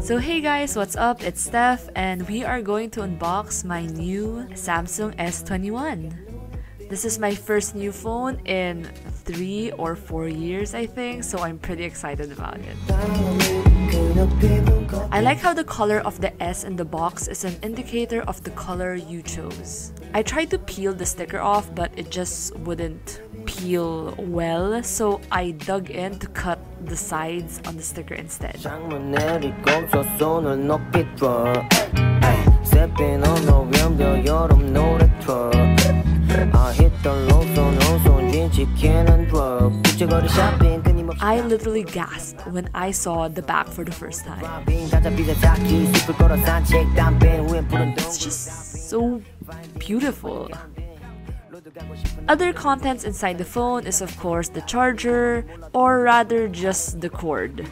So hey guys, what's up? It's Steph and we are going to unbox my new Samsung S21. This is my first new phone in 3 or 4 years, I think, so I'm pretty excited about it. I like how the color of the S in the box is an indicator of the color you chose. I tried to peel the sticker off, but it just wouldn't peel well, so I dug in to cut the sides on the sticker instead. I literally gasped when I saw the back for the first time. It's just so beautiful. Other contents inside the phone is of course the charger, or rather just the cord.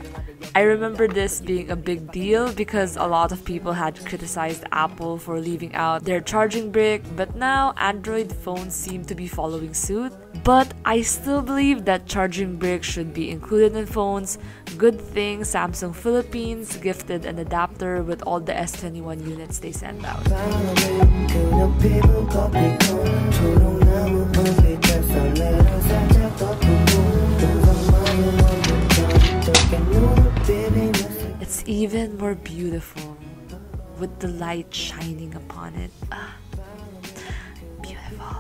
I remember this being a big deal because a lot of people had criticized Apple for leaving out their charging brick, but now Android phones seem to be following suit. But I still believe that charging brick should be included in phones. Good thing Samsung Philippines gifted an adapter with all the S21 units they sent out. It's even more beautiful with the light shining upon it. Beautiful.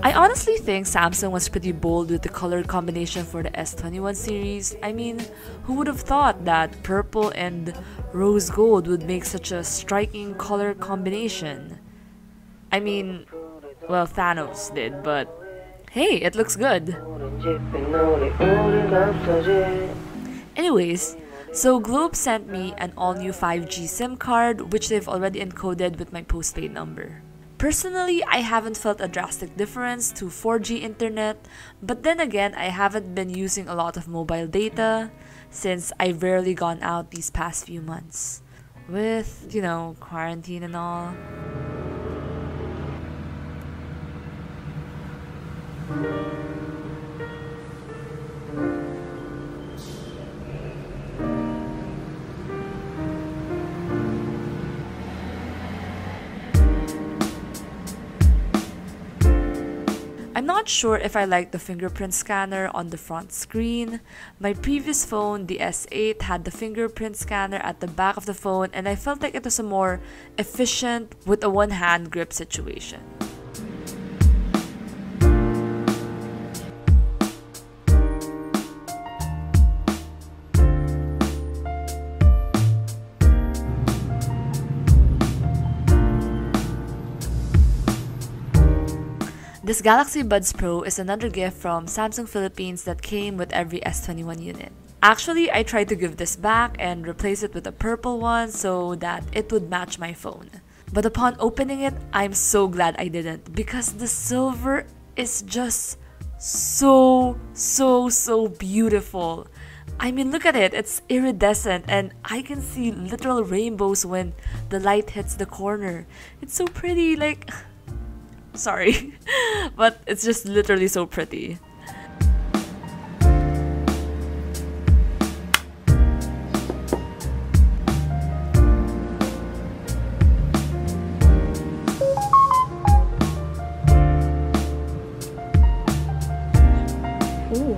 I honestly think Samsung was pretty bold with the color combination for the S21 series. I mean, who would have thought that purple and rose gold would make such a striking color combination? I mean, well, Thanos did, but hey, it looks good. Anyways, so Globe sent me an all-new 5G SIM card, which they've already encoded with my postpaid number. Personally, I haven't felt a drastic difference to 4G internet, but then again, I haven't been using a lot of mobile data since I've rarely gone out these past few months. With, you know, quarantine and all. I'm not sure if I like the fingerprint scanner on the front screen. My previous phone, the S8, had the fingerprint scanner at the back of the phone, and I felt like it was a more efficient with a one-hand grip situation. This Galaxy Buds Pro is another gift from Samsung Philippines that came with every S21 unit. Actually, I tried to give this back and replace it with a purple one so that it would match my phone. But upon opening it, I'm so glad I didn't because the silver is just so beautiful. I mean, look at it, it's iridescent and I can see literal rainbows when the light hits the corner. It's so pretty, like... Sorry, but it's just literally so pretty. Ooh.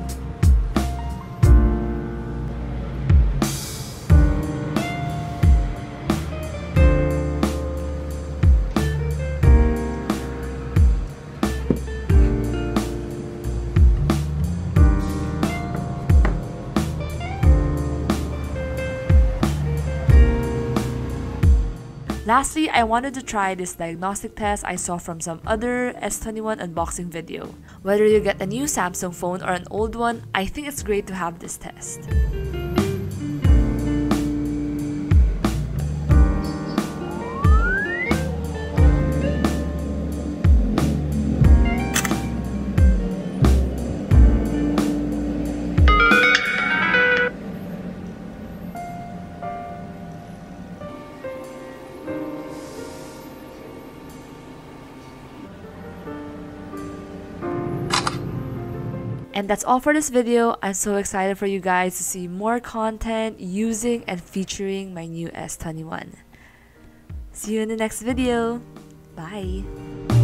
Lastly, I wanted to try this diagnostic test I saw from some other S21 unboxing video. Whether you get a new Samsung phone or an old one, I think it's great to have this test. And that's all for this video. I'm so excited for you guys to see more content using and featuring my new S21. See you in the next video. Bye!